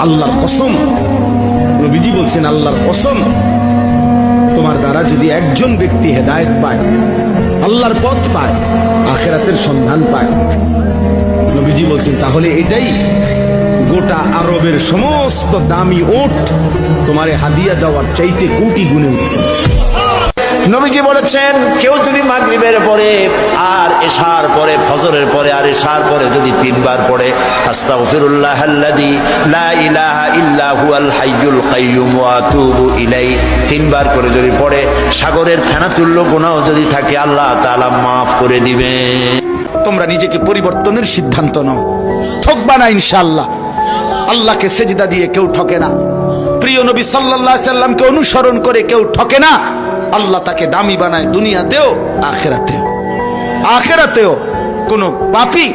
আল্লাহর কসম, নবীজি বলছেন আল্লাহর কসম, তোমার দ্বারা যদি একজন ব্যক্তি হেদায়েত পায়, আল্লাহর পথ পায়, আখিরাতের সন্ধান পায়, নবীজি বলছেন তাহলে এটাই গোটা আরবের সমস্ত দামি ওট তোমারে হাদিয়া দেওয়ার চাইতে কোটি গুণে উঠবে। নবীজি বলেছেন কেউ যদি মাগরিবের পরে আর এশার পরে, ফজরের পরে আর এশার পরে যদি তিনবার পড়ে আস্তাগফিরুল্লাহাল্লাযী লা ইলাহা ইল্লা হুয়াল হাইয়ুল কাইয়্যুম ওয়া আতুবু ইলাইহি, তিনবার করে যদি পড়ে সাগরের ফেনাতুল্য গুনাহ যদি থাকে আল্লাহ তাআলা মাফ করে দিবেন। তোমরা নিজেকে পরিবর্তনের সিদ্ধান্ত নাও, ঠকবা না ইনশাআল্লাহ। আল্লাহকে সেজদা দিয়ে কেউ ঠকে না, প্রিয় নবী সাল্লাল্লাহু আলাইহি সাল্লামকে অনুসরণ করে কেউ ঠকে না। আল্লাহ তাকে দামি বানায় দুনিয়াতেও আখিরাতেও। আখিরাতেও কোনো পাপী,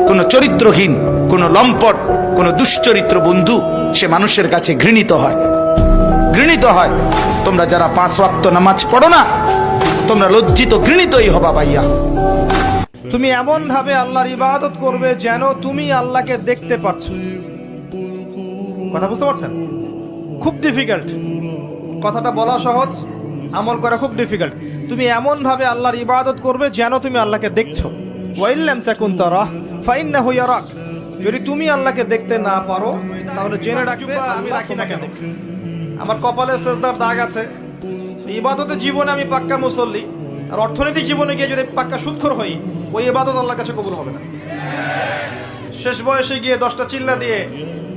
কোনো চরিত্রহীন, কোনো লম্পট, কোনো দুশ্চরিত্র বন্ধু সে মানুষের কাছে ঘৃণিত হয়, ঘৃণিত হয়। তোমরা যারা 5 ওয়াক্ত নামাজ পড়ো না, তোমরা লজ্জিত ঘৃণিতই হবা ভাইয়া। তুমি এমন ভাবে আল্লাহর ইবাদত করবে যেন তুমি আল্লাহকে দেখতে পাচ্ছ। কথা বুঝতে পারছেন? খুব ডিফিকাল্ট, কথাটা বলা সহজ, আমল করা খুব ডিফিকাল্ট। তুমি এমন ভাবে আল্লাহর ইবাদত করবে যেন তুমি আল্লাহকে দেখছো। ওয়াইল্লাম তাকুন তারাহ ফাইন্নাহু ইয়ারাক। যদি তুমি আল্লাহকে দেখতে না পারো তাহলে জেনে রাখবে আমি রাখি না কেন। আমার কপালে সেজদার দাগ আছে, ইবাদতের জীবনে আমি পাক্কা মুসল্লি, আর অর্থনৈতিক জীবনে গিয়ে যদি পাক্কা সুদখোর হই, ওই ইবাদত আল্লাহর কাছে কবুল হবে না। শেষ বয়সে গিয়ে 10টা চিল্লা দিয়ে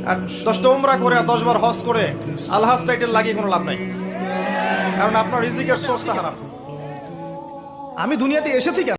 আর 10টা উমরা করে আর 10 বার হজ করে আলহাজ টাইটেল লাগিয়ে কোনো লাভ নাই, কারণ আপনার রিজিকের সোর্সটা হারাম। আমি দুনিয়াতে এসেছি কেন?